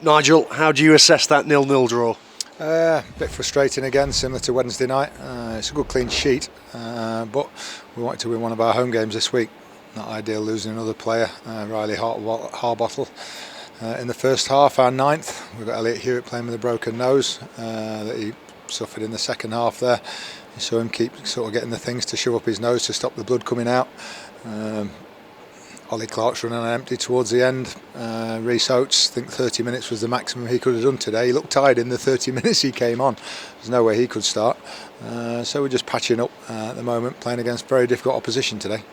Nigel, how do you assess that 0-0 draw? A bit frustrating again, similar to Wednesday night. It's a good clean sheet, but we wanted to win one of our home games this week. Not ideal losing another player, Riley Harbottle. In the first half, our ninth, we've got Elliot Hewitt playing with a broken nose that he suffered in the second half there. You saw him keep sort of getting the things to shove up his nose to stop the blood coming out. Ollie Clark's running on empty towards the end. Rhys Oates, I think 30 minutes was the maximum he could have done today. He looked tired in the 30 minutes he came on. There's no way he could start. So we're just patching up at the moment, playing against very difficult opposition today.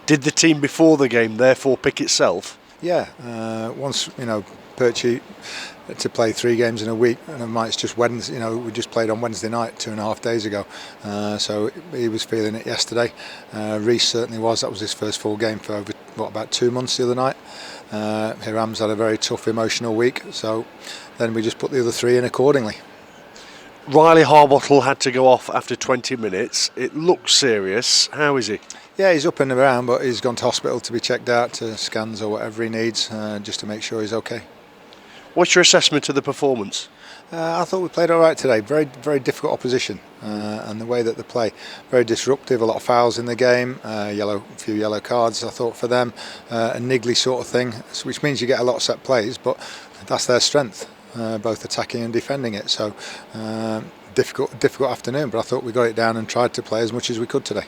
Did the team before the game therefore pick itself? Yeah, once, Perchie to play 3 games in a week, and it's just Wednesday. We just played on Wednesday night 2.5 days ago, so he was feeling it yesterday. Rhys certainly was. That was his first full game for about 2 months the other night. Hiram's had a very tough emotional week, so then we just put the other 3 in accordingly. Riley Harbottle had to go off after 20 minutes. It looks serious. How is he? Yeah, he's up and around, but he's gone to hospital to be checked out, to scans or whatever he needs, just to make sure he's okay. What's your assessment of the performance? I thought we played all right today. Very, very difficult opposition, and the way that they play, very disruptive. A lot of fouls in the game, a few yellow cards. I thought for them, a niggly sort of thing, which means you get a lot of set plays, but that's their strength, both attacking and defending it. So difficult afternoon, but I thought we got it down and tried to play as much as we could today.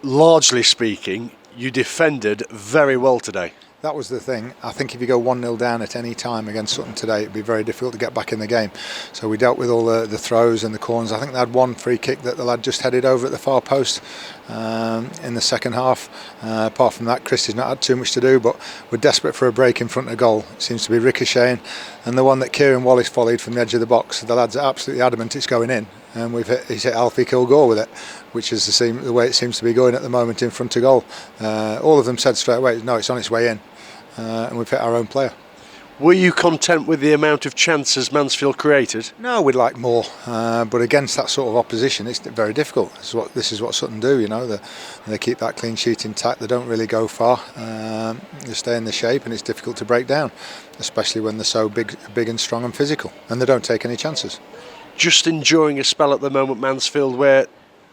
Largely speaking, you defended very well today. That was the thing. I think if you go 1-0 down at any time against Sutton today, it'd be very difficult to get back in the game. So we dealt with all the throws and the corners. I think they had one free kick that the lad just headed over at the far post in the second half. Apart from that, Christie's not had too much to do, but we're desperate for a break in front of goal. It seems to be ricocheting. And the one that Kieran Wallace volleyed from the edge of the box, the lad's absolutely adamant it's going in. And he's hit Alfie Kilgore with it, which is the way it seems to be going at the moment in front of goal. All of them said straight away, no, it's on its way in. And we've hit our own player. Were you content with the amount of chances Mansfield created? No, we'd like more, but against that sort of opposition, it's very difficult. This is what Sutton do, They keep that clean sheet intact. They don't really go far. They stay in the shape, and it's difficult to break down, especially when they're so big and strong and physical, and they don't take any chances. Just enjoying a spell at the moment, Mansfield, where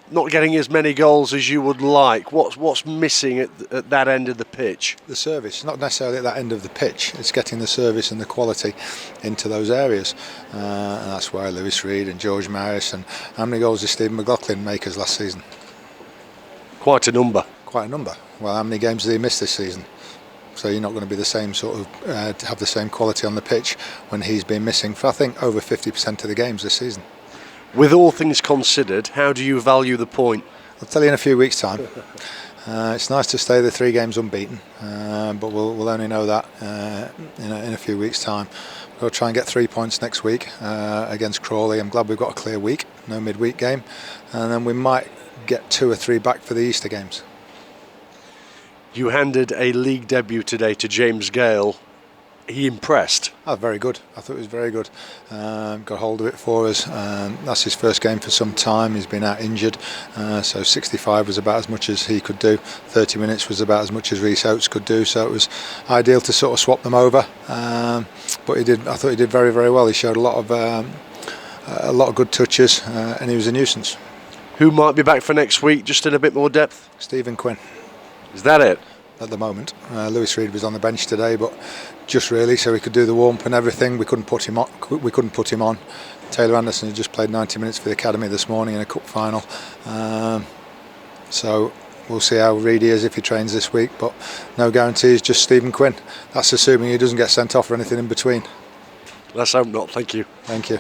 not getting as many goals as you would like. What's missing at that end of the pitch? The service, not necessarily at that end of the pitch. It's getting the service and the quality into those areas. And that's why Lewis Reed and George Maris, and how many goals did Stephen McLaughlin make us last season? Quite a number. Quite a number. Well, how many games did he miss this season? So you're not going to be the same sort of have the same quality on the pitch when he's been missing for, I think, over 50% of the games this season. With all things considered, how do you value the point? I'll tell you in a few weeks' time. It's nice to stay the 3 games unbeaten, but we'll only know that in a few weeks' time. We'll try and get 3 points next week against Crawley. I'm glad we've got a clear week, no midweek game, and then we might get 2 or 3 back for the Easter games. You handed a league debut today to James Gale. He impressed. Oh, very good. I thought it was very good. Got hold of it for us. That's his first game for some time. He's been out injured, so 65 was about as much as he could do. 30 minutes was about as much as Rhys Oates could do. So it was ideal to sort of swap them over. But I thought he did very, very well. He showed a lot of good touches, and he was a nuisance. Who might be back for next week? Just in a bit more depth. Stephen Quinn. Is that it? At the moment, Lewis Reed was on the bench today, but just really so he could do the warm-up and everything. We couldn't put him on. Taylor Anderson had just played 90 minutes for the academy this morning in a cup final, so we'll see how Reedy is if he trains this week. But no guarantees. Just Stephen Quinn. That's assuming he doesn't get sent off or anything in between. Let's hope not. Thank you. Thank you.